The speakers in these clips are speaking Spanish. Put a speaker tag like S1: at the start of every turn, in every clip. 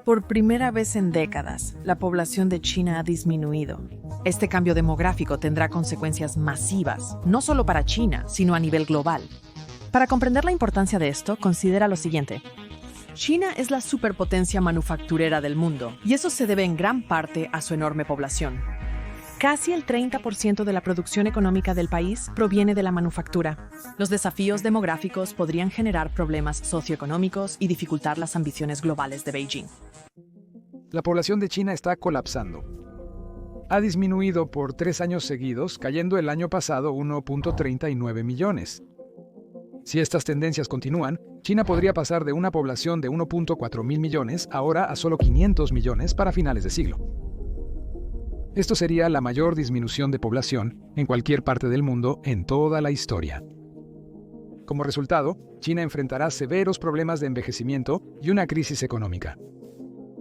S1: Por primera vez en décadas, la población de China ha disminuido. Este cambio demográfico tendrá consecuencias masivas, no solo para China, sino a nivel global. Para comprender la importancia de esto, considera lo siguiente. China es la superpotencia manufacturera del mundo, y eso se debe en gran parte a su enorme población. Casi el 30% de la producción económica del país proviene de la manufactura. Los desafíos demográficos podrían generar problemas socioeconómicos y dificultar las ambiciones globales de Beijing.
S2: La población de China está colapsando. Ha disminuido por 3 años seguidos, cayendo el año pasado 1.39 millones. Si estas tendencias continúan, China podría pasar de una población de 1.4 mil millones ahora a solo 500 millones para finales de siglo. Esto sería la mayor disminución de población en cualquier parte del mundo en toda la historia. Como resultado, China enfrentará severos problemas de envejecimiento y una crisis económica.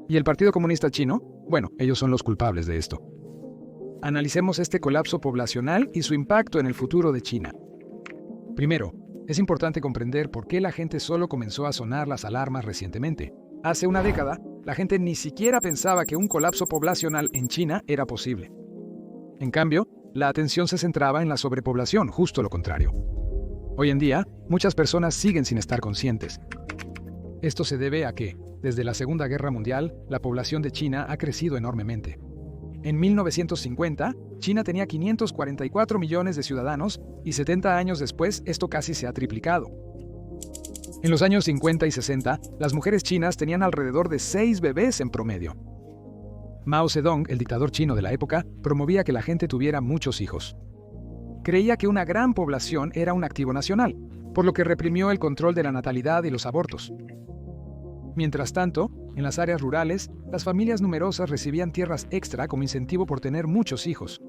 S2: ¿Y el Partido Comunista Chino? Bueno, ellos son los culpables de esto. Analicemos este colapso poblacional y su impacto en el futuro de China. Primero, es importante comprender por qué la gente solo comenzó a sonar las alarmas recientemente. Hace una década, la gente ni siquiera pensaba que un colapso poblacional en China era posible. En cambio, la atención se centraba en la sobrepoblación, justo lo contrario. Hoy en día, muchas personas siguen sin estar conscientes. Esto se debe a que, desde la Segunda Guerra Mundial, la población de China ha crecido enormemente. En 1950, China tenía 544 millones de ciudadanos y 70 años después esto casi se ha triplicado. En los años 50 y 60, las mujeres chinas tenían alrededor de 6 bebés en promedio. Mao Zedong, el dictador chino de la época, promovía que la gente tuviera muchos hijos. Creía que una gran población era un activo nacional, por lo que reprimió el control de la natalidad y los abortos. Mientras tanto, en las áreas rurales, las familias numerosas recibían tierras extra como incentivo por tener muchos hijos.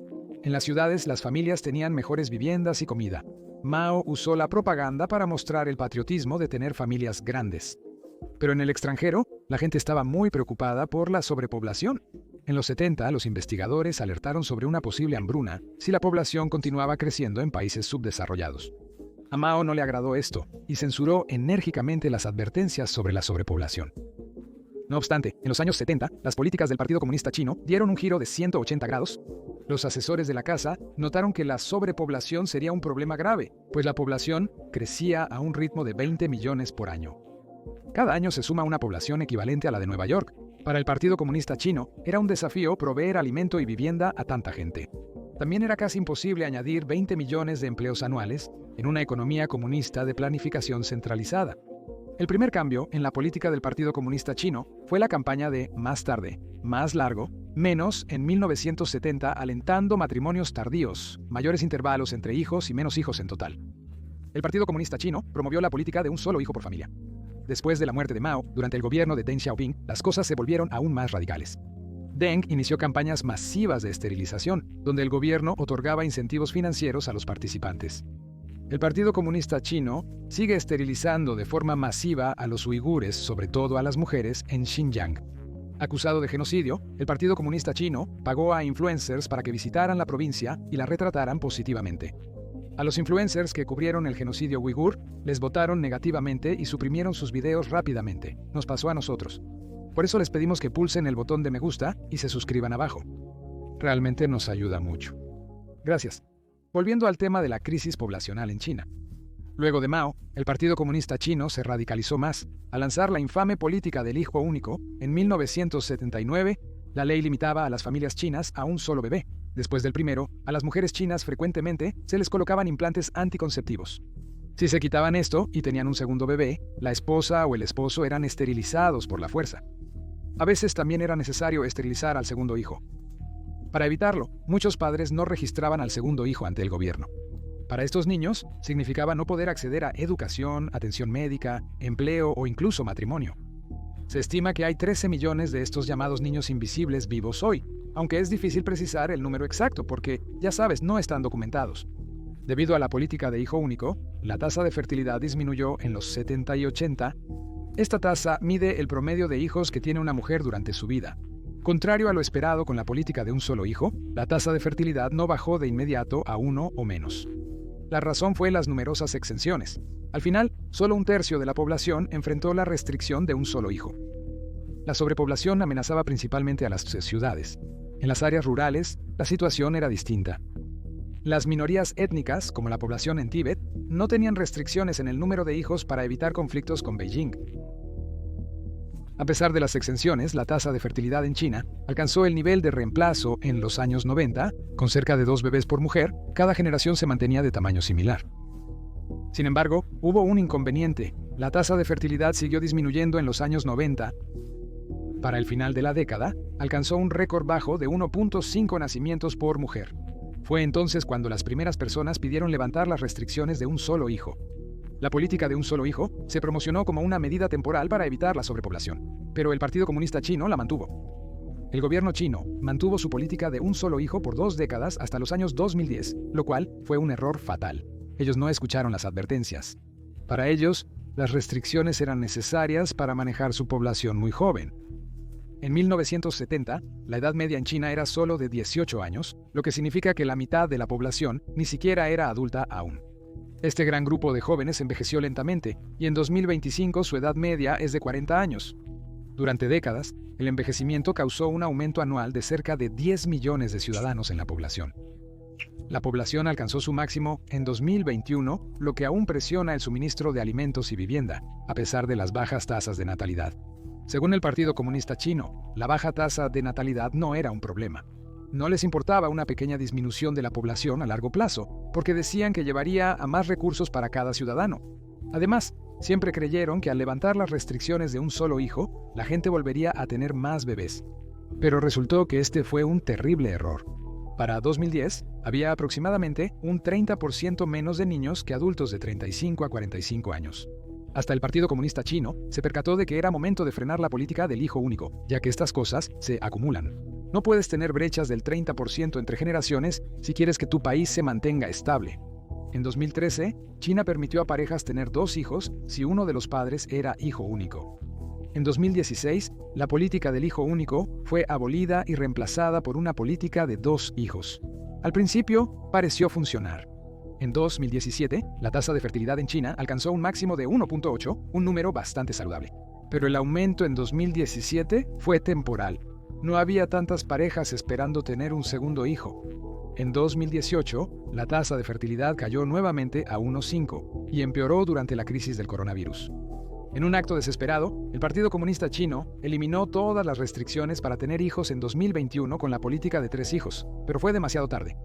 S2: En las ciudades, las familias tenían mejores viviendas y comida. Mao usó la propaganda para mostrar el patriotismo de tener familias grandes. Pero en el extranjero, la gente estaba muy preocupada por la sobrepoblación. En los 70, los investigadores alertaron sobre una posible hambruna si la población continuaba creciendo en países subdesarrollados. A Mao no le agradó esto y censuró enérgicamente las advertencias sobre la sobrepoblación. No obstante, en los años 70, las políticas del Partido Comunista Chino dieron un giro de 180 grados. Los asesores de la casa notaron que la sobrepoblación sería un problema grave, pues la población crecía a un ritmo de 20 millones por año. Cada año se suma una población equivalente a la de Nueva York. Para el Partido Comunista Chino, era un desafío proveer alimento y vivienda a tanta gente. También era casi imposible añadir 20 millones de empleos anuales en una economía comunista de planificación centralizada. El primer cambio en la política del Partido Comunista Chino fue la campaña de más tarde, más largo, menos en 1970, alentando matrimonios tardíos, mayores intervalos entre hijos y menos hijos en total. El Partido Comunista Chino promovió la política de un solo hijo por familia. Después de la muerte de Mao, durante el gobierno de Deng Xiaoping, las cosas se volvieron aún más radicales. Deng inició campañas masivas de esterilización, donde el gobierno otorgaba incentivos financieros a los participantes. El Partido Comunista Chino sigue esterilizando de forma masiva a los uigures, sobre todo a las mujeres, en Xinjiang. Acusado de genocidio, el Partido Comunista Chino pagó a influencers para que visitaran la provincia y la retrataran positivamente. A los influencers que cubrieron el genocidio uigur, les votaron negativamente y suprimieron sus videos rápidamente. Nos pasó a nosotros. Por eso les pedimos que pulsen el botón de me gusta y se suscriban abajo. Realmente nos ayuda mucho. Gracias. Volviendo al tema de la crisis poblacional en China. Luego de Mao, el Partido Comunista Chino se radicalizó más. Al lanzar la infame política del hijo único, en 1979, la ley limitaba a las familias chinas a un solo bebé. Después del primero, a las mujeres chinas frecuentemente se les colocaban implantes anticonceptivos. Si se quitaban esto y tenían un segundo bebé, la esposa o el esposo eran esterilizados por la fuerza. A veces también era necesario esterilizar al segundo hijo. Para evitarlo, muchos padres no registraban al segundo hijo ante el gobierno. Para estos niños, significaba no poder acceder a educación, atención médica, empleo o incluso matrimonio. Se estima que hay 13 millones de estos llamados niños invisibles vivos hoy, aunque es difícil precisar el número exacto porque, ya sabes, no están documentados. Debido a la política de hijo único, la tasa de fertilidad disminuyó en los 70 y 80. Esta tasa mide el promedio de hijos que tiene una mujer durante su vida. Contrario a lo esperado con la política de un solo hijo, la tasa de fertilidad no bajó de inmediato a 1 o menos. La razón fue las numerosas exenciones. Al final, solo un tercio de la población enfrentó la restricción de un solo hijo. la sobrepoblación amenazaba principalmente a las ciudades. En las áreas rurales, la situación era distinta. Las minorías étnicas, como la población en Tíbet, no tenían restricciones en el número de hijos para evitar conflictos con Beijing. A pesar de las exenciones, la tasa de fertilidad en China alcanzó el nivel de reemplazo en los años 90, con cerca de 2 bebés por mujer. Cada generación se mantenía de tamaño similar. Sin embargo, hubo un inconveniente. La tasa de fertilidad siguió disminuyendo en los años 90. Para el final de la década, alcanzó un récord bajo de 1.5 nacimientos por mujer. Fue entonces cuando las primeras personas pidieron levantar las restricciones de un solo hijo. La política de un solo hijo se promocionó como una medida temporal para evitar la sobrepoblación, pero el Partido Comunista Chino la mantuvo. El gobierno chino mantuvo su política de un solo hijo por 2 décadas hasta los años 2010, lo cual fue un error fatal. Ellos no escucharon las advertencias. Para ellos, las restricciones eran necesarias para manejar su población muy joven. En 1970, la edad media en China era solo de 18 años, lo que significa que la mitad de la población ni siquiera era adulta aún. Este gran grupo de jóvenes envejeció lentamente, y en 2025 su edad media es de 40 años. Durante décadas, el envejecimiento causó un aumento anual de cerca de 10 millones de ciudadanos en la población. La población alcanzó su máximo en 2021, lo que aún presiona el suministro de alimentos y vivienda, a pesar de las bajas tasas de natalidad. Según el Partido Comunista Chino, la baja tasa de natalidad no era un problema. No les importaba una pequeña disminución de la población a largo plazo, porque decían que llevaría a más recursos para cada ciudadano. Además, siempre creyeron que al levantar las restricciones de un solo hijo, la gente volvería a tener más bebés. Pero resultó que este fue un terrible error. Para 2010, había aproximadamente un 30% menos de niños que adultos de 35 a 45 años. Hasta el Partido Comunista Chino se percató de que era momento de frenar la política del hijo único, ya que estas cosas se acumulan. No puedes tener brechas del 30% entre generaciones si quieres que tu país se mantenga estable. En 2013, China permitió a parejas tener 2 hijos si uno de los padres era hijo único. En 2016, la política del hijo único fue abolida y reemplazada por una política de 2 hijos. Al principio, pareció funcionar. En 2017, la tasa de fertilidad en China alcanzó un máximo de 1.8, un número bastante saludable. Pero el aumento en 2017 fue temporal. No había tantas parejas esperando tener un segundo hijo. En 2018, la tasa de fertilidad cayó nuevamente a 1.5 y empeoró durante la crisis del coronavirus. En un acto desesperado, el Partido Comunista Chino eliminó todas las restricciones para tener hijos en 2021 con la política de 3 hijos, pero fue demasiado tarde.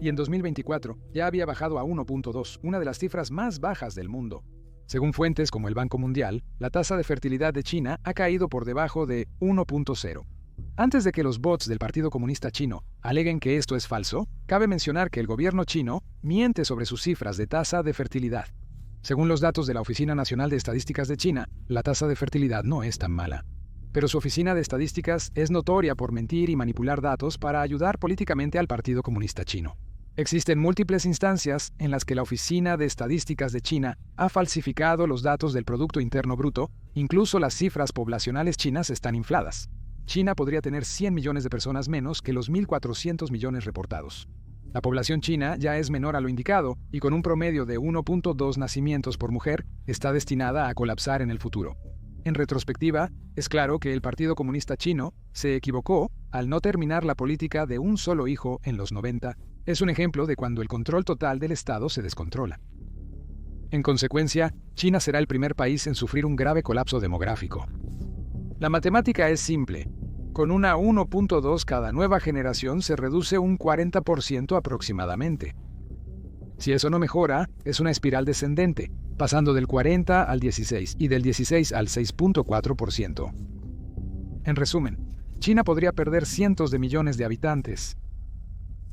S2: Y en 2024 ya había bajado a 1.2, una de las cifras más bajas del mundo. Según fuentes como el Banco Mundial, la tasa de fertilidad de China ha caído por debajo de 1.0. Antes de que los bots del Partido Comunista Chino aleguen que esto es falso, cabe mencionar que el gobierno chino miente sobre sus cifras de tasa de fertilidad. Según los datos de la Oficina Nacional de Estadísticas de China, la tasa de fertilidad no es tan mala. Pero su oficina de estadísticas es notoria por mentir y manipular datos para ayudar políticamente al Partido Comunista Chino. Existen múltiples instancias en las que la Oficina de Estadísticas de China ha falsificado los datos del Producto Interno Bruto, incluso las cifras poblacionales chinas están infladas. China podría tener 100 millones de personas menos que los 1.400 millones reportados. La población china ya es menor a lo indicado y con un promedio de 1.2 nacimientos por mujer está destinada a colapsar en el futuro. En retrospectiva, es claro que el Partido Comunista Chino se equivocó al no terminar la política de un solo hijo en los 90. Es un ejemplo de cuando el control total del Estado se descontrola. En consecuencia, China será el primer país en sufrir un grave colapso demográfico. La matemática es simple. Con una 1.2 cada nueva generación se reduce un 40% aproximadamente. Si eso no mejora, es una espiral descendente, pasando del 40 al 16 y del 16 al 6.4%. En resumen, China podría perder cientos de millones de habitantes.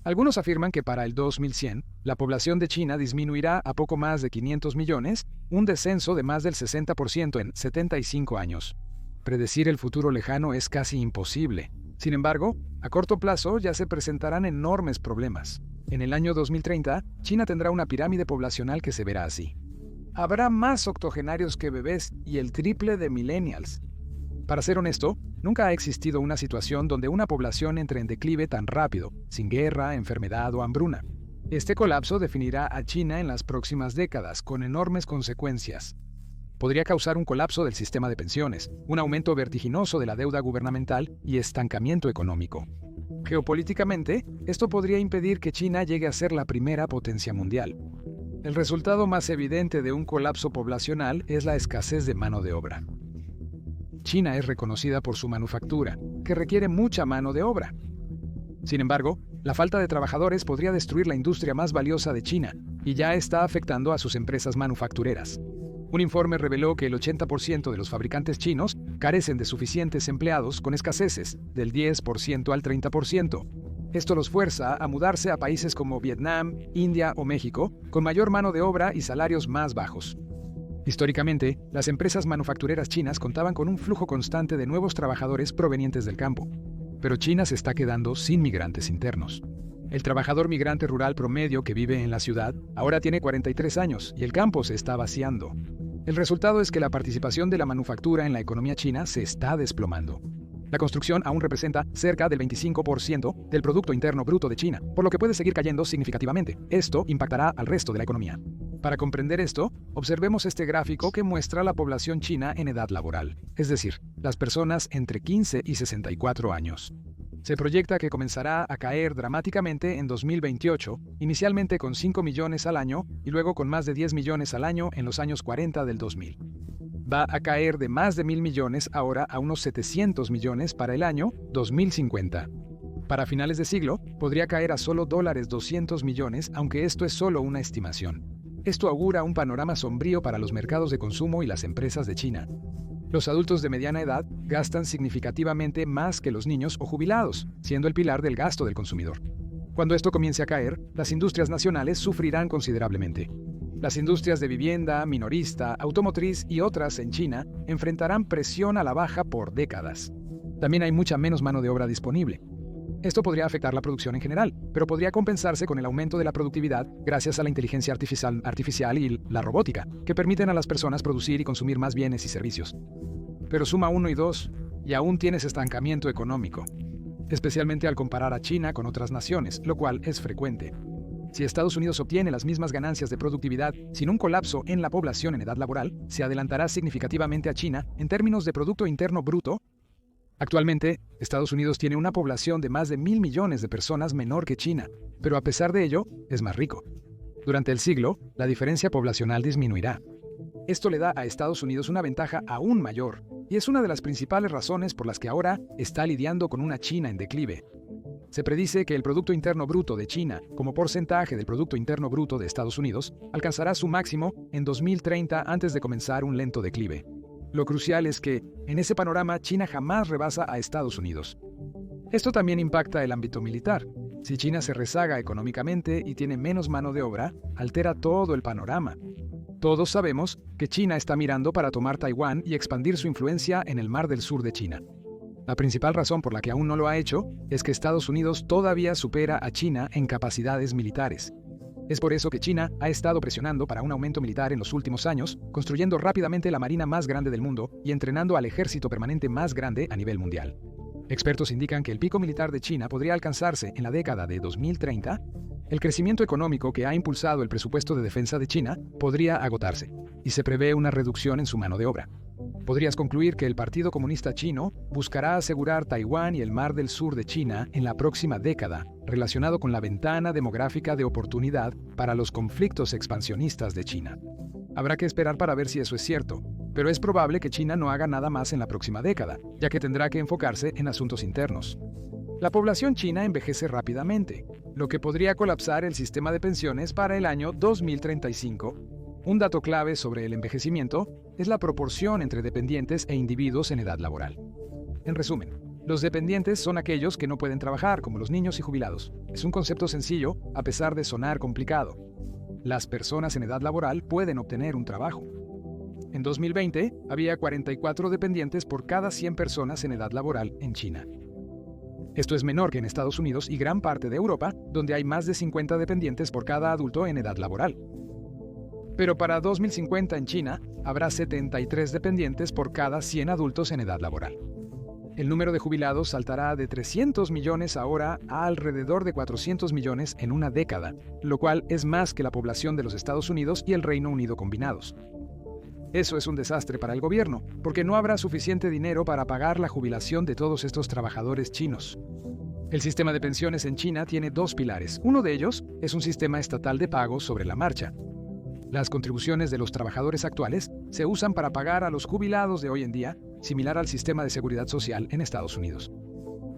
S2: Algunos afirman que para el 2100, la población de China disminuirá a poco más de 500 millones, un descenso de más del 60% en 75 años. Predecir el futuro lejano es casi imposible. Sin embargo, a corto plazo ya se presentarán enormes problemas. En el año 2030, China tendrá una pirámide poblacional que se verá así. Habrá más octogenarios que bebés y el triple de millennials. Para ser honesto, nunca ha existido una situación donde una población entre en declive tan rápido, sin guerra, enfermedad o hambruna. Este colapso definirá a China en las próximas décadas, con enormes consecuencias. podría causar un colapso del sistema de pensiones, un aumento vertiginoso de la deuda gubernamental y estancamiento económico. Geopolíticamente, esto podría impedir que China llegue a ser la primera potencia mundial. El resultado más evidente de un colapso poblacional es la escasez de mano de obra. China es reconocida por su manufactura, que requiere mucha mano de obra. Sin embargo, la falta de trabajadores podría destruir la industria más valiosa de China y ya está afectando a sus empresas manufactureras. Un informe reveló que el 80% de los fabricantes chinos carecen de suficientes empleados con escaseces del 10% al 30%. Esto los fuerza a mudarse a países como Vietnam, India o México, con mayor mano de obra y salarios más bajos. Históricamente, las empresas manufactureras chinas contaban con un flujo constante de nuevos trabajadores provenientes del campo. Pero China se está quedando sin migrantes internos. El trabajador migrante rural promedio que vive en la ciudad ahora tiene 43 años y el campo se está vaciando. El resultado es que la participación de la manufactura en la economía china se está desplomando. La construcción aún representa cerca del 25% del Producto Interno Bruto de China, por lo que puede seguir cayendo significativamente. Esto impactará al resto de la economía. Para comprender esto, observemos este gráfico que muestra la población china en edad laboral, es decir, las personas entre 15 y 64 años. Se proyecta que comenzará a caer dramáticamente en 2028, inicialmente con 5 millones al año y luego con más de 10 millones al año en los años 40 del 2000. Va a caer de más de 1.000 millones ahora a unos 700 millones para el año 2050. Para finales de siglo, podría caer a solo $200 millones, aunque esto es solo una estimación. Esto augura un panorama sombrío para los mercados de consumo y las empresas de China. Los adultos de mediana edad gastan significativamente más que los niños o jubilados, siendo el pilar del gasto del consumidor. Cuando esto comience a caer, las industrias nacionales sufrirán considerablemente. Las industrias de vivienda, minorista, automotriz y otras en China enfrentarán presión a la baja por décadas. También hay mucha menos mano de obra disponible. Esto podría afectar la producción en general, pero podría compensarse con el aumento de la productividad gracias a la inteligencia artificial y la robótica, que permiten a las personas producir y consumir más bienes y servicios. Pero suma 1 y 2, y aún tienes estancamiento económico, especialmente al comparar a China con otras naciones, lo cual es frecuente. Si Estados Unidos obtiene las mismas ganancias de productividad sin un colapso en la población en edad laboral, se adelantará significativamente a China en términos de Producto Interno Bruto. Actualmente, Estados Unidos tiene una población de más de 1.000 millones de personas menor que China, pero a pesar de ello, es más rico. Durante el siglo, la diferencia poblacional disminuirá. Esto le da a Estados Unidos una ventaja aún mayor, y es una de las principales razones por las que ahora está lidiando con una China en declive. Se predice que el Producto Interno Bruto de China, como porcentaje del Producto Interno Bruto de Estados Unidos, alcanzará su máximo en 2030 antes de comenzar un lento declive. Lo crucial es que, en ese panorama, China jamás rebasa a Estados Unidos. Esto también impacta el ámbito militar. Si China se rezaga económicamente y tiene menos mano de obra, altera todo el panorama. Todos sabemos que China está mirando para tomar Taiwán y expandir su influencia en el Mar del Sur de China. La principal razón por la que aún no lo ha hecho es que Estados Unidos todavía supera a China en capacidades militares. Es por eso que China ha estado presionando para un aumento militar en los últimos años, construyendo rápidamente la marina más grande del mundo y entrenando al ejército permanente más grande a nivel mundial. Expertos indican que el pico militar de China podría alcanzarse en la década de 2030. El crecimiento económico que ha impulsado el presupuesto de defensa de China podría agotarse, y se prevé una reducción en su mano de obra. Podrías concluir que el Partido Comunista Chino buscará asegurar Taiwán y el Mar del Sur de China en la próxima década, relacionado con la ventana demográfica de oportunidad para los conflictos expansionistas de China. Habrá que esperar para ver si eso es cierto, pero es probable que China no haga nada más en la próxima década, ya que tendrá que enfocarse en asuntos internos. La población china envejece rápidamente, lo que podría colapsar el sistema de pensiones para el año 2035. Un dato clave sobre el envejecimiento es la proporción entre dependientes e individuos en edad laboral. En resumen, los dependientes son aquellos que no pueden trabajar, como los niños y jubilados. Es un concepto sencillo, a pesar de sonar complicado. Las personas en edad laboral pueden obtener un trabajo. En 2020, había 44 dependientes por cada 100 personas en edad laboral en China. Esto es menor que en Estados Unidos y gran parte de Europa, donde hay más de 50 dependientes por cada adulto en edad laboral. Pero para 2050 en China, habrá 73 dependientes por cada 100 adultos en edad laboral. El número de jubilados saltará de 300 millones ahora a alrededor de 400 millones en una década, lo cual es más que la población de los Estados Unidos y el Reino Unido combinados. Eso es un desastre para el gobierno, porque no habrá suficiente dinero para pagar la jubilación de todos estos trabajadores chinos. El sistema de pensiones en China tiene dos pilares. Uno de ellos es un sistema estatal de pagos sobre la marcha. Las contribuciones de los trabajadores actuales se usan para pagar a los jubilados de hoy en día, similar al sistema de seguridad social en Estados Unidos.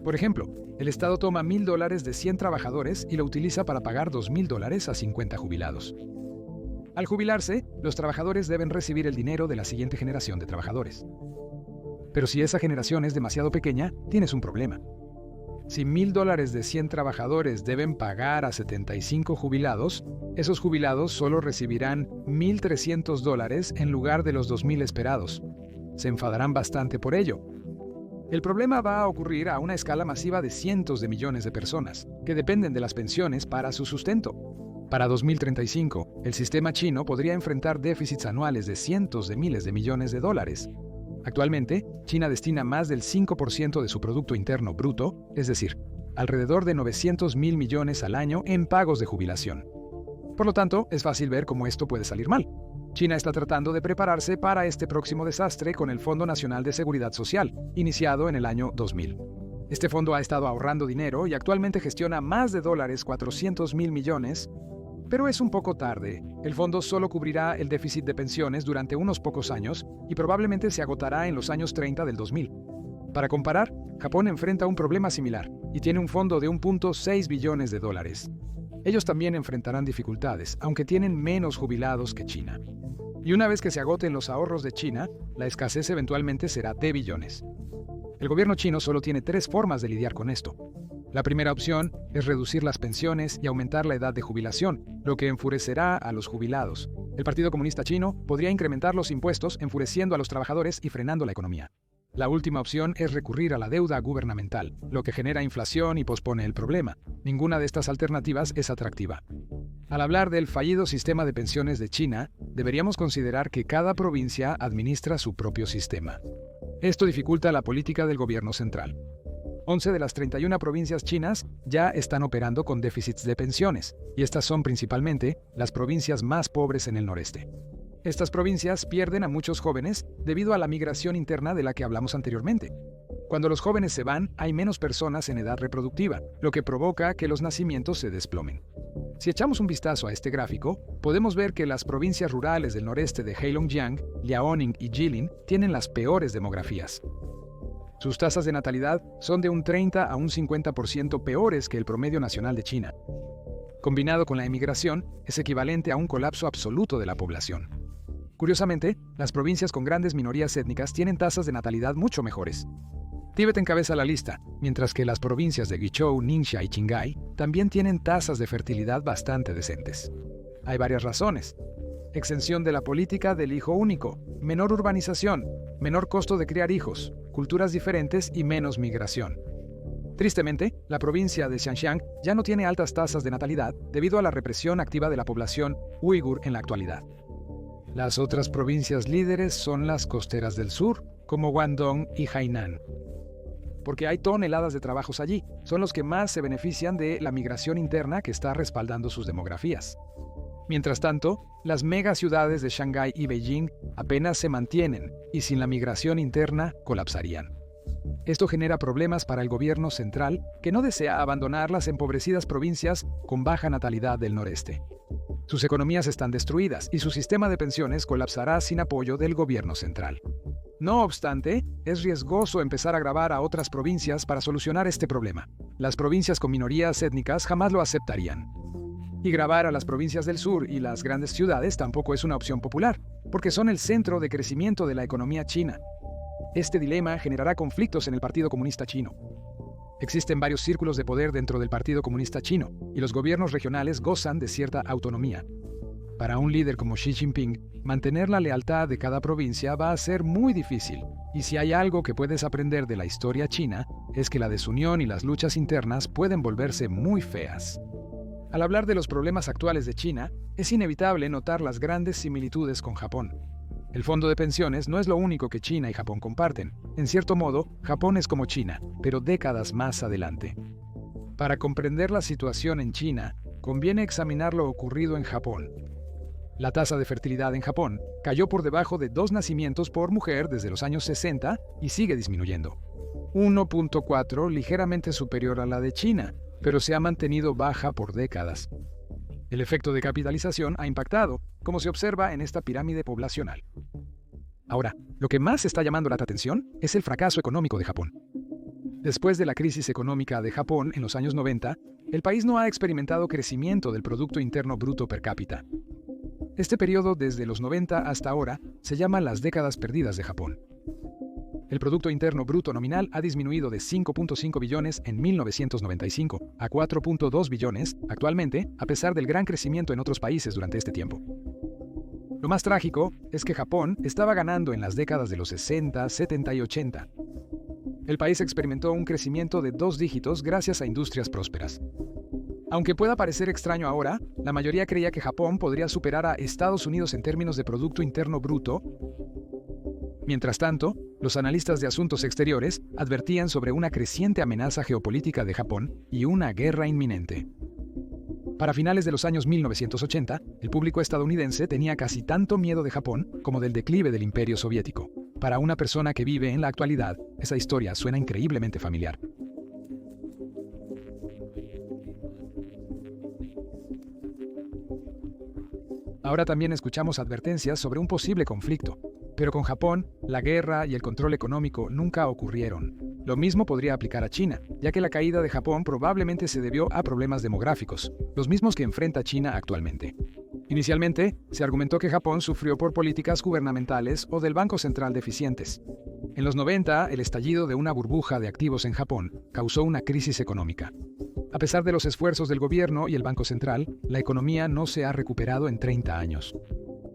S2: Por ejemplo, el Estado toma $1,000 de 100 trabajadores y lo utiliza para pagar $2,000 a 50 jubilados. Al jubilarse, los trabajadores deben recibir el dinero de la siguiente generación de trabajadores. Pero si esa generación es demasiado pequeña, tienes un problema. Si $1,000 de 100 trabajadores deben pagar a 75 jubilados, esos jubilados solo recibirán $1,300 en lugar de los 2,000 esperados. Se enfadarán bastante por ello. El problema va a ocurrir a una escala masiva de cientos de millones de personas, que dependen de las pensiones para su sustento. Para 2035, el sistema chino podría enfrentar déficits anuales de cientos de miles de millones de dólares. Actualmente, China destina más del 5% de su Producto Interno Bruto, es decir, alrededor de 900,000 millones al año en pagos de jubilación. Por lo tanto, es fácil ver cómo esto puede salir mal. China está tratando de prepararse para este próximo desastre con el Fondo Nacional de Seguridad Social, iniciado en el año 2000. Este fondo ha estado ahorrando dinero y actualmente gestiona más de $400,000 millones, pero es un poco tarde. El fondo solo cubrirá el déficit de pensiones durante unos pocos años y probablemente se agotará en los años 30 del 2000. Para comparar, Japón enfrenta un problema similar y tiene un fondo de $1.6 billones. Ellos también enfrentarán dificultades, aunque tienen menos jubilados que China. Y una vez que se agoten los ahorros de China, la escasez eventualmente será de billones. El gobierno chino solo tiene 3 formas de lidiar con esto. La primera opción es reducir las pensiones y aumentar la edad de jubilación, lo que enfurecerá a los jubilados. El Partido Comunista Chino podría incrementar los impuestos, enfureciendo a los trabajadores y frenando la economía. La última opción es recurrir a la deuda gubernamental, lo que genera inflación y pospone el problema. Ninguna de estas alternativas es atractiva. Al hablar del fallido sistema de pensiones de China, deberíamos considerar que cada provincia administra su propio sistema. Esto dificulta la política del gobierno central. 11 de las 31 provincias chinas ya están operando con déficits de pensiones, y estas son principalmente las provincias más pobres en el noreste. Estas provincias pierden a muchos jóvenes debido a la migración interna de la que hablamos anteriormente. Cuando los jóvenes se van, hay menos personas en edad reproductiva, lo que provoca que los nacimientos se desplomen. Si echamos un vistazo a este gráfico, podemos ver que las provincias rurales del noreste de Heilongjiang, Liaoning y Jilin tienen las peores demografías. Sus tasas de natalidad son de un 30 a un 50% peores que el promedio nacional de China. Combinado con la emigración, es equivalente a un colapso absoluto de la población. Curiosamente, las provincias con grandes minorías étnicas tienen tasas de natalidad mucho mejores. Tíbet encabeza la lista, mientras que las provincias de Guizhou, Ningxia y Qinghai también tienen tasas de fertilidad bastante decentes. Hay varias razones. Exención de la política del hijo único, menor urbanización, menor costo de criar hijos, culturas diferentes y menos migración. Tristemente, la provincia de Xinjiang ya no tiene altas tasas de natalidad debido a la represión activa de la población uigur en la actualidad. Las otras provincias líderes son las costeras del sur, como Guangdong y Hainan. Porque hay toneladas de trabajos allí, son los que más se benefician de la migración interna que está respaldando sus demografías. Mientras tanto, las megaciudades de Shanghái y Beijing apenas se mantienen y sin la migración interna colapsarían. Esto genera problemas para el gobierno central, que no desea abandonar las empobrecidas provincias con baja natalidad del noreste. Sus economías están destruidas y su sistema de pensiones colapsará sin apoyo del gobierno central. No obstante, es riesgoso empezar a gravar a otras provincias para solucionar este problema. Las provincias con minorías étnicas jamás lo aceptarían. Y grabar a las provincias del sur y las grandes ciudades tampoco es una opción popular, porque son el centro de crecimiento de la economía china. Este dilema generará conflictos en el Partido Comunista Chino. Existen varios círculos de poder dentro del Partido Comunista Chino, y los gobiernos regionales gozan de cierta autonomía. Para un líder como Xi Jinping, mantener la lealtad de cada provincia va a ser muy difícil, y si hay algo que puedes aprender de la historia china, es que la desunión y las luchas internas pueden volverse muy feas. Al hablar de los problemas actuales de China, es inevitable notar las grandes similitudes con Japón. El fondo de pensiones no es lo único que China y Japón comparten. En cierto modo, Japón es como China, pero décadas más adelante. Para comprender la situación en China, conviene examinar lo ocurrido en Japón. La tasa de fertilidad en Japón cayó por debajo de 2 nacimientos por mujer desde los años 60 y sigue disminuyendo. 1.4, ligeramente superior a la de China, pero se ha mantenido baja por décadas. El efecto de capitalización ha impactado, como se observa en esta pirámide poblacional. Ahora, lo que más está llamando la atención es el fracaso económico de Japón. Después de la crisis económica de Japón en los años 90, el país no ha experimentado crecimiento del Producto Interno Bruto per cápita. Este periodo, desde los 90 hasta ahora, se llama las décadas perdidas de Japón. El Producto Interno Bruto nominal ha disminuido de 5.5 billones en 1995 a 4.2 billones actualmente, a pesar del gran crecimiento en otros países durante este tiempo. Lo más trágico es que Japón estaba ganando en las décadas de los 60, 70 y 80. El país experimentó un crecimiento de 2 dígitos gracias a industrias prósperas. Aunque pueda parecer extraño ahora, la mayoría creía que Japón podría superar a Estados Unidos en términos de Producto Interno Bruto. Mientras tanto, los analistas de asuntos exteriores advertían sobre una creciente amenaza geopolítica de Japón y una guerra inminente. Para finales de los años 1980, el público estadounidense tenía casi tanto miedo de Japón como del declive del Imperio Soviético. Para una persona que vive en la actualidad, esa historia suena increíblemente familiar. Ahora también escuchamos advertencias sobre un posible conflicto, pero con Japón, la guerra y el control económico nunca ocurrieron. Lo mismo podría aplicar a China, ya que la caída de Japón probablemente se debió a problemas demográficos, los mismos que enfrenta China actualmente. Inicialmente, se argumentó que Japón sufrió por políticas gubernamentales o del Banco Central deficientes. En los 90, el estallido de una burbuja de activos en Japón causó una crisis económica. A pesar de los esfuerzos del gobierno y el Banco Central, la economía no se ha recuperado en 30 años.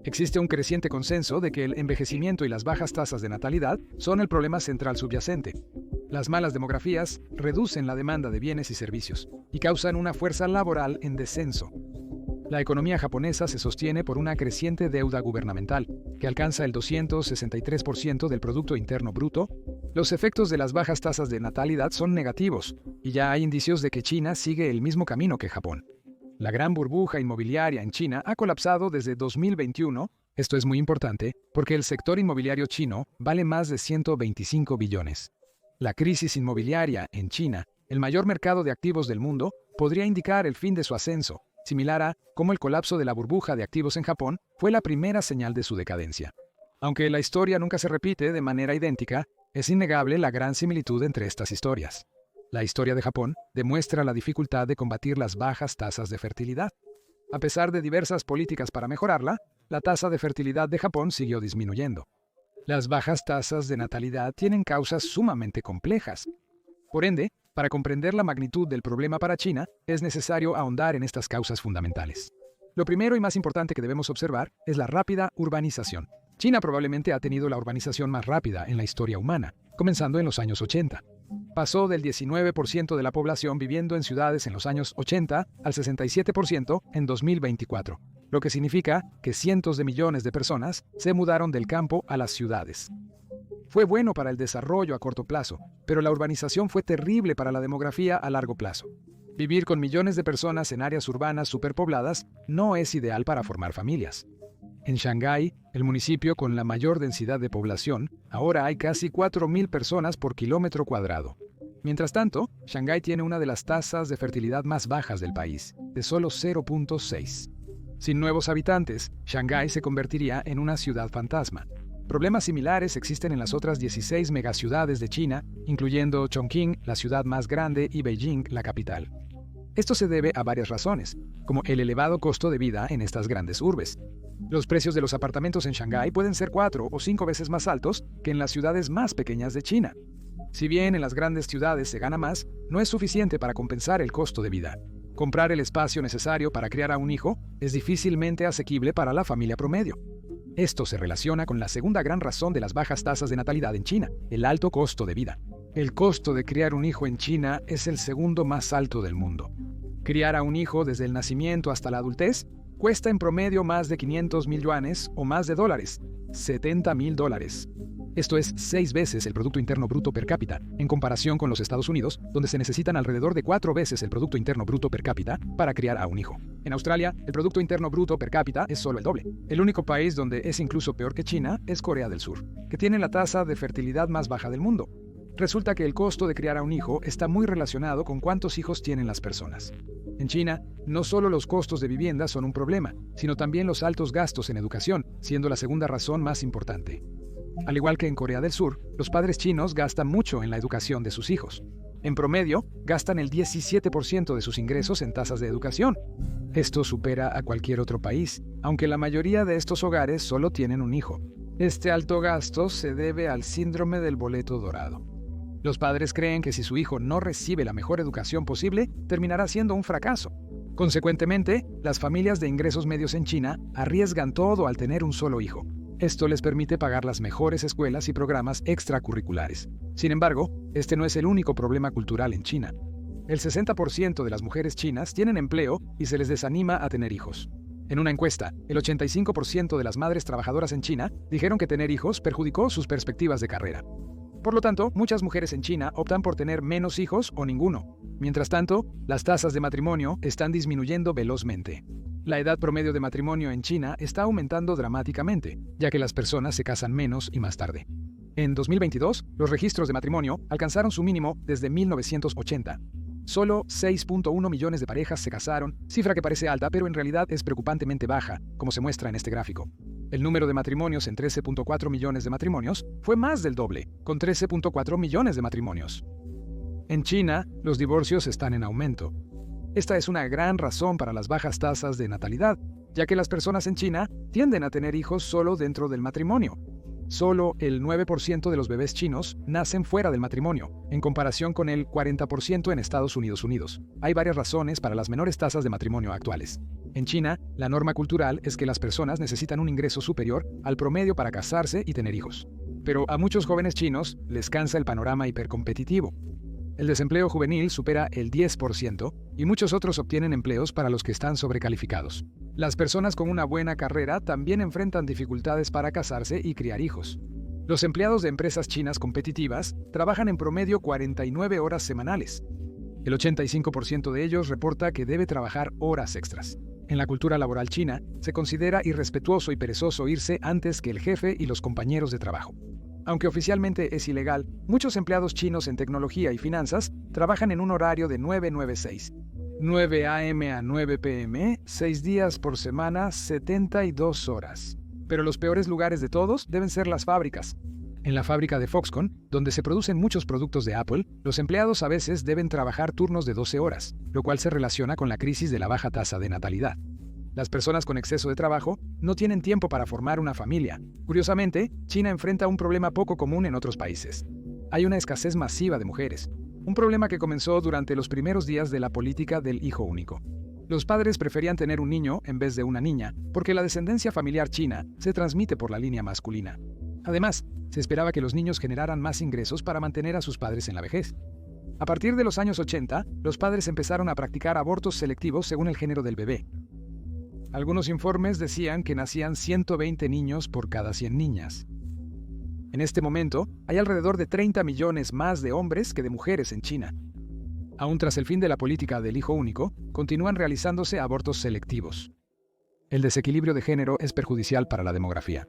S2: Existe un creciente consenso de que el envejecimiento y las bajas tasas de natalidad son el problema central subyacente. Las malas demografías reducen la demanda de bienes y servicios y causan una fuerza laboral en descenso. La economía japonesa se sostiene por una creciente deuda gubernamental, que alcanza el 263% del Producto Interno Bruto. Los efectos de las bajas tasas de natalidad son negativos, y ya hay indicios de que China sigue el mismo camino que Japón. La gran burbuja inmobiliaria en China ha colapsado desde 2021. Esto es muy importante porque el sector inmobiliario chino vale más de 125 billones. La crisis inmobiliaria en China, el mayor mercado de activos del mundo, podría indicar el fin de su ascenso, similar a cómo el colapso de la burbuja de activos en Japón fue la primera señal de su decadencia. Aunque la historia nunca se repite de manera idéntica, es innegable la gran similitud entre estas historias. La historia de Japón demuestra la dificultad de combatir las bajas tasas de fertilidad. A pesar de diversas políticas para mejorarla, la tasa de fertilidad de Japón siguió disminuyendo. Las bajas tasas de natalidad tienen causas sumamente complejas. Por ende, para comprender la magnitud del problema para China, es necesario ahondar en estas causas fundamentales. Lo primero y más importante que debemos observar es la rápida urbanización. China probablemente ha tenido la urbanización más rápida en la historia humana, comenzando en los años 80. Pasó del 19% de la población viviendo en ciudades en los años 80 al 67% en 2024, lo que significa que cientos de millones de personas se mudaron del campo a las ciudades. Fue bueno para el desarrollo a corto plazo, pero la urbanización fue terrible para la demografía a largo plazo. Vivir con millones de personas en áreas urbanas superpobladas no es ideal para formar familias. En Shanghái, el municipio con la mayor densidad de población, ahora hay casi 4.000 personas por kilómetro cuadrado. Mientras tanto, Shanghái tiene una de las tasas de fertilidad más bajas del país, de solo 0.6. Sin nuevos habitantes, Shanghái se convertiría en una ciudad fantasma. Problemas similares existen en las otras 16 megaciudades de China, incluyendo Chongqing, la ciudad más grande, y Beijing, la capital. Esto se debe a varias razones, como el elevado costo de vida en estas grandes urbes. Los precios de los apartamentos en Shanghái pueden ser 4 o 5 veces más altos que en las ciudades más pequeñas de China. Si bien en las grandes ciudades se gana más, no es suficiente para compensar el costo de vida. Comprar el espacio necesario para criar a un hijo es difícilmente asequible para la familia promedio. Esto se relaciona con la segunda gran razón de las bajas tasas de natalidad en China, el alto costo de vida. El costo de criar un hijo en China es el segundo más alto del mundo. Criar a un hijo desde el nacimiento hasta la adultez cuesta en promedio más de 500,000 yuanes o más de dólares, $70,000. Esto es 6 veces el Producto Interno Bruto per cápita, en comparación con los Estados Unidos, donde se necesitan alrededor de 4 veces el Producto Interno Bruto per cápita para criar a un hijo. En Australia, el Producto Interno Bruto per cápita es solo el doble. El único país donde es incluso peor que China es Corea del Sur, que tiene la tasa de fertilidad más baja del mundo. Resulta que el costo de criar a un hijo está muy relacionado con cuántos hijos tienen las personas. En China, no solo los costos de vivienda son un problema, sino también los altos gastos en educación, siendo la segunda razón más importante. Al igual que en Corea del Sur, los padres chinos gastan mucho en la educación de sus hijos. En promedio, gastan el 17% de sus ingresos en tasas de educación. Esto supera a cualquier otro país, aunque la mayoría de estos hogares solo tienen un hijo. Este alto gasto se debe al síndrome del boleto dorado. Los padres creen que si su hijo no recibe la mejor educación posible, terminará siendo un fracaso. Consecuentemente, las familias de ingresos medios en China arriesgan todo al tener un solo hijo. Esto les permite pagar las mejores escuelas y programas extracurriculares. Sin embargo, este no es el único problema cultural en China. El 60% de las mujeres chinas tienen empleo y se les desanima a tener hijos. En una encuesta, el 85% de las madres trabajadoras en China dijeron que tener hijos perjudicó sus perspectivas de carrera. Por lo tanto, muchas mujeres en China optan por tener menos hijos o ninguno. Mientras tanto, las tasas de matrimonio están disminuyendo velozmente. La edad promedio de matrimonio en China está aumentando dramáticamente, ya que las personas se casan menos y más tarde. En 2022, los registros de matrimonio alcanzaron su mínimo desde 1980. Solo 6.1 millones de parejas se casaron, cifra que parece alta, pero en realidad es preocupantemente baja, como se muestra en este gráfico. El número de matrimonios en 13.4 millones de matrimonios fue más del doble, con 13.4 millones de matrimonios. En China, los divorcios están en aumento. Esta es una gran razón para las bajas tasas de natalidad, ya que las personas en China tienden a tener hijos solo dentro del matrimonio. Solo el 9% de los bebés chinos nacen fuera del matrimonio, en comparación con el 40% en Estados Unidos. Hay varias razones para las menores tasas de matrimonio actuales. En China, la norma cultural es que las personas necesitan un ingreso superior al promedio para casarse y tener hijos. Pero a muchos jóvenes chinos les cansa el panorama hipercompetitivo. El desempleo juvenil supera el 10% y muchos otros obtienen empleos para los que están sobrecalificados. Las personas con una buena carrera también enfrentan dificultades para casarse y criar hijos. Los empleados de empresas chinas competitivas trabajan en promedio 49 horas semanales. El 85% de ellos reporta que debe trabajar horas extras. En la cultura laboral china, se considera irrespetuoso y perezoso irse antes que el jefe y los compañeros de trabajo. Aunque oficialmente es ilegal, muchos empleados chinos en tecnología y finanzas trabajan en un horario de 9-9-6. 9 a.m. a 9 p.m., 6 días por semana, 72 horas. Pero los peores lugares de todos deben ser las fábricas. En la fábrica de Foxconn, donde se producen muchos productos de Apple, los empleados a veces deben trabajar turnos de 12 horas, lo cual se relaciona con la crisis de la baja tasa de natalidad. Las personas con exceso de trabajo no tienen tiempo para formar una familia. Curiosamente, China enfrenta un problema poco común en otros países. Hay una escasez masiva de mujeres, un problema que comenzó durante los primeros días de la política del hijo único. Los padres preferían tener un niño en vez de una niña, porque la descendencia familiar china se transmite por la línea masculina. Además, se esperaba que los niños generaran más ingresos para mantener a sus padres en la vejez. A partir de los años 80, los padres empezaron a practicar abortos selectivos según el género del bebé. Algunos informes decían que nacían 120 niños por cada 100 niñas. En este momento, hay alrededor de 30 millones más de hombres que de mujeres en China. Aún tras el fin de la política del hijo único, continúan realizándose abortos selectivos. El desequilibrio de género es perjudicial para la demografía.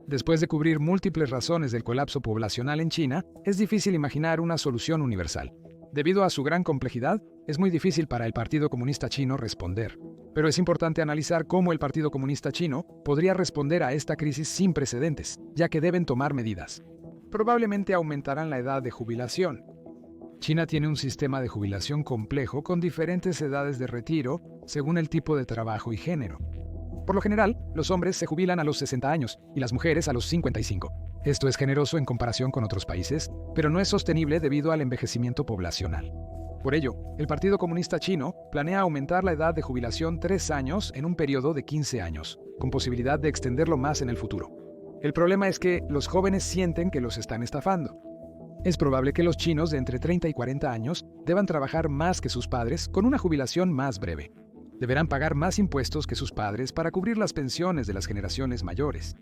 S2: Después de cubrir múltiples razones del colapso poblacional en China, es difícil imaginar una solución universal. Debido a su gran complejidad, es muy difícil para el Partido Comunista Chino responder. Pero es importante analizar cómo el Partido Comunista Chino podría responder a esta crisis sin precedentes, ya que deben tomar medidas. Probablemente aumentarán la edad de jubilación. China tiene un sistema de jubilación complejo con diferentes edades de retiro según el tipo de trabajo y género. Por lo general, los hombres se jubilan a los 60 años y las mujeres a los 55. Esto es generoso en comparación con otros países, pero no es sostenible debido al envejecimiento poblacional. Por ello, el Partido Comunista Chino planea aumentar la edad de jubilación 3 años en un periodo de 15 años, con posibilidad de extenderlo más en el futuro. El problema es que los jóvenes sienten que los están estafando. Es probable que los chinos de entre 30 y 40 años deban trabajar más que sus padres con una jubilación más breve. Deberán pagar más impuestos que sus padres para cubrir las pensiones de las generaciones mayores.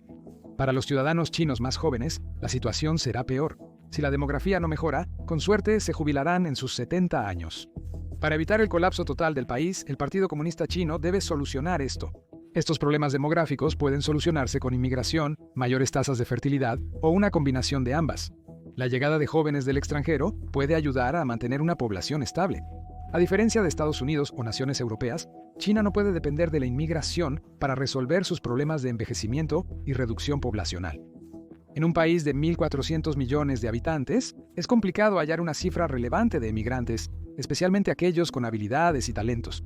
S2: Para los ciudadanos chinos más jóvenes, la situación será peor. Si la demografía no mejora, con suerte se jubilarán en sus 70 años. Para evitar el colapso total del país, el Partido Comunista Chino debe solucionar esto. Estos problemas demográficos pueden solucionarse con inmigración, mayores tasas de fertilidad o una combinación de ambas. La llegada de jóvenes del extranjero puede ayudar a mantener una población estable. A diferencia de Estados Unidos o naciones europeas, China no puede depender de la inmigración para resolver sus problemas de envejecimiento y reducción poblacional. En un país de 1.400 millones de habitantes, es complicado hallar una cifra relevante de emigrantes, especialmente aquellos con habilidades y talentos.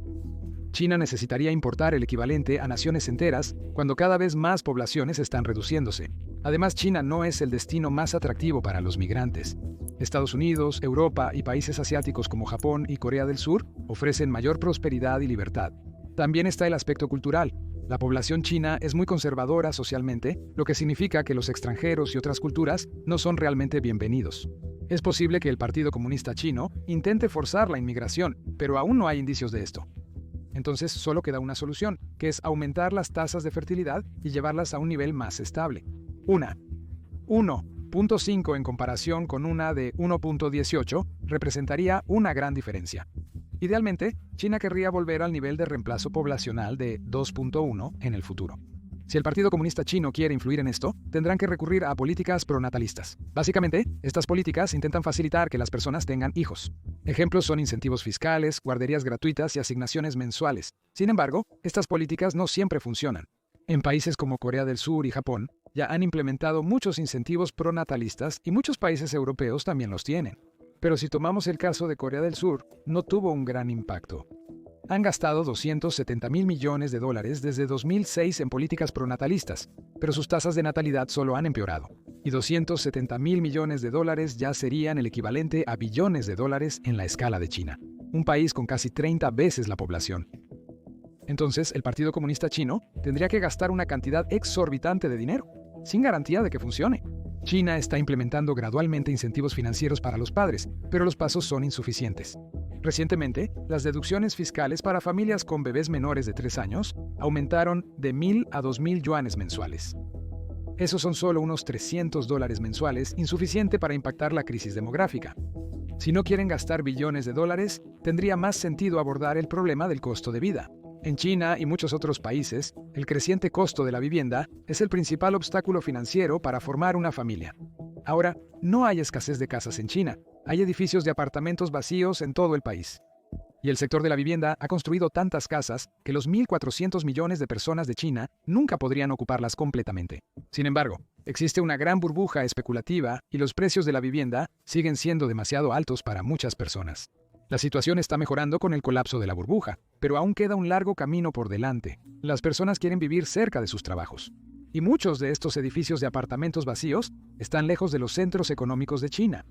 S2: China necesitaría importar el equivalente a naciones enteras cuando cada vez más poblaciones están reduciéndose. Además, China no es el destino más atractivo para los migrantes. Estados Unidos, Europa y países asiáticos como Japón y Corea del Sur ofrecen mayor prosperidad y libertad. También está el aspecto cultural. La población china es muy conservadora socialmente, lo que significa que los extranjeros y otras culturas no son realmente bienvenidos. Es posible que el Partido Comunista Chino intente forzar la inmigración, pero aún no hay indicios de esto. Entonces solo queda una solución, que es aumentar las tasas de fertilidad y llevarlas a un nivel más estable. 1.5 en comparación con una de 1.18 representaría una gran diferencia. Idealmente, China querría volver al nivel de reemplazo poblacional de 2.1 en el futuro. Si el Partido Comunista Chino quiere influir en esto, tendrán que recurrir a políticas pronatalistas. Básicamente, estas políticas intentan facilitar que las personas tengan hijos. Ejemplos son incentivos fiscales, guarderías gratuitas y asignaciones mensuales. Sin embargo, estas políticas no siempre funcionan. En países como Corea del Sur y Japón, ya han implementado muchos incentivos pronatalistas y muchos países europeos también los tienen. Pero si tomamos el caso de Corea del Sur, no tuvo un gran impacto. Han gastado $270.000 millones desde 2006 en políticas pronatalistas, pero sus tasas de natalidad solo han empeorado. Y $270.000 millones ya serían el equivalente a billones de dólares en la escala de China, un país con casi 30 veces la población. Entonces, el Partido Comunista Chino tendría que gastar una cantidad exorbitante de dinero, sin garantía de que funcione. China está implementando gradualmente incentivos financieros para los padres, pero los pasos son insuficientes. Recientemente, las deducciones fiscales para familias con bebés menores de 3 años aumentaron de 1.000 a 2.000 yuanes mensuales. Esos son solo unos $300 mensuales, insuficiente para impactar la crisis demográfica. Si no quieren gastar billones de dólares, tendría más sentido abordar el problema del costo de vida. En China y muchos otros países, el creciente costo de la vivienda es el principal obstáculo financiero para formar una familia. Ahora, no hay escasez de casas en China, hay edificios de apartamentos vacíos en todo el país. Y el sector de la vivienda ha construido tantas casas que los 1.400 millones de personas de China nunca podrían ocuparlas completamente. Sin embargo, existe una gran burbuja especulativa y los precios de la vivienda siguen siendo demasiado altos para muchas personas. La situación está mejorando con el colapso de la burbuja, pero aún queda un largo camino por delante. Las personas quieren vivir cerca de sus trabajos. Y muchos de estos edificios de apartamentos vacíos están lejos de los centros económicos de China.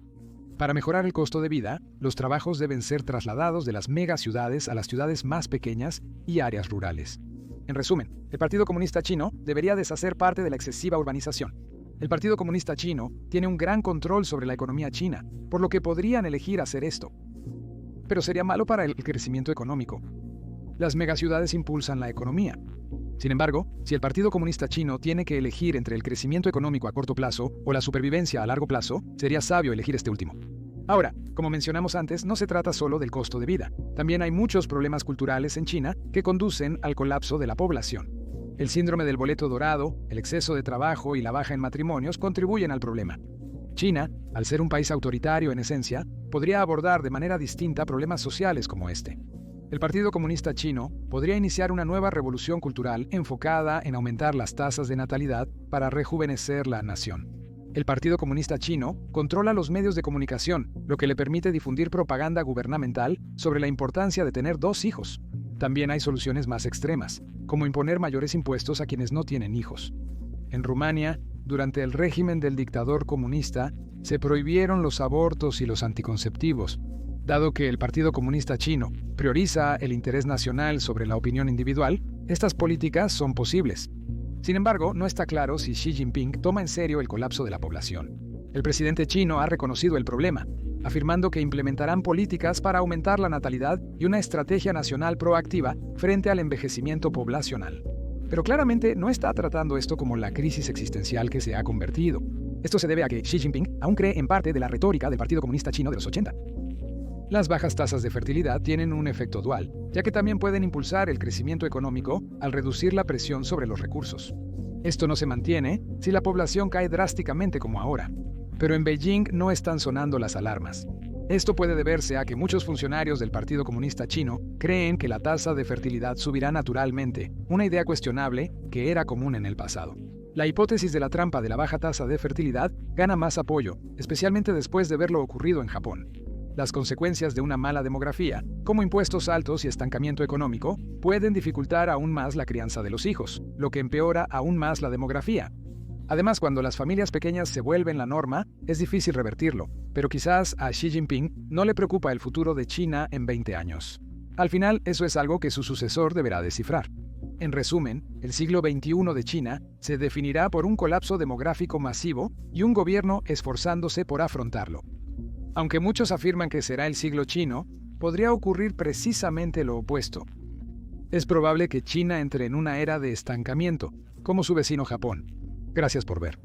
S2: Para mejorar el costo de vida, los trabajos deben ser trasladados de las megaciudades a las ciudades más pequeñas y áreas rurales. En resumen, el Partido Comunista Chino debería deshacer parte de la excesiva urbanización. El Partido Comunista Chino tiene un gran control sobre la economía china, por lo que podrían elegir hacer esto. Pero sería malo para el crecimiento económico. Las megaciudades impulsan la economía. Sin embargo, si el Partido Comunista Chino tiene que elegir entre el crecimiento económico a corto plazo o la supervivencia a largo plazo, sería sabio elegir este último. Ahora, como mencionamos antes, no se trata solo del costo de vida. También hay muchos problemas culturales en China que conducen al colapso de la población. El síndrome del boleto dorado, el exceso de trabajo y la baja en matrimonios contribuyen al problema. China, al ser un país autoritario en esencia, podría abordar de manera distinta problemas sociales como este. El Partido Comunista Chino podría iniciar una nueva revolución cultural enfocada en aumentar las tasas de natalidad para rejuvenecer la nación. El Partido Comunista Chino controla los medios de comunicación, lo que le permite difundir propaganda gubernamental sobre la importancia de tener 2 hijos. También hay soluciones más extremas, como imponer mayores impuestos a quienes no tienen hijos. En Rumania, durante el régimen del dictador comunista, se prohibieron los abortos y los anticonceptivos. Dado que el Partido Comunista Chino prioriza el interés nacional sobre la opinión individual, estas políticas son posibles. Sin embargo, no está claro si Xi Jinping toma en serio el colapso de la población. El presidente chino ha reconocido el problema, afirmando que implementarán políticas para aumentar la natalidad y una estrategia nacional proactiva frente al envejecimiento poblacional. pero claramente no está tratando esto como la crisis existencial que se ha convertido. Esto se debe a que Xi Jinping aún cree en parte de la retórica del Partido Comunista Chino de los 80. Las bajas tasas de fertilidad tienen un efecto dual, ya que también pueden impulsar el crecimiento económico al reducir la presión sobre los recursos. Esto no se mantiene si la población cae drásticamente como ahora. Pero en Beijing no están sonando las alarmas. Esto puede deberse a que muchos funcionarios del Partido Comunista Chino creen que la tasa de fertilidad subirá naturalmente, una idea cuestionable que era común en el pasado. La hipótesis de la trampa de la baja tasa de fertilidad gana más apoyo, especialmente después de ver lo ocurrido en Japón. Las consecuencias de una mala demografía, como impuestos altos y estancamiento económico, pueden dificultar aún más la crianza de los hijos, lo que empeora aún más la demografía. Además, cuando las familias pequeñas se vuelven la norma, es difícil revertirlo, pero quizás a Xi Jinping no le preocupa el futuro de China en 20 años. Al final, eso es algo que su sucesor deberá descifrar. En resumen, el siglo XXI de China se definirá por un colapso demográfico masivo y un gobierno esforzándose por afrontarlo. Aunque muchos afirman que será el siglo chino, podría ocurrir precisamente lo opuesto. Es probable que China entre en una era de estancamiento, como su vecino Japón. Gracias por ver.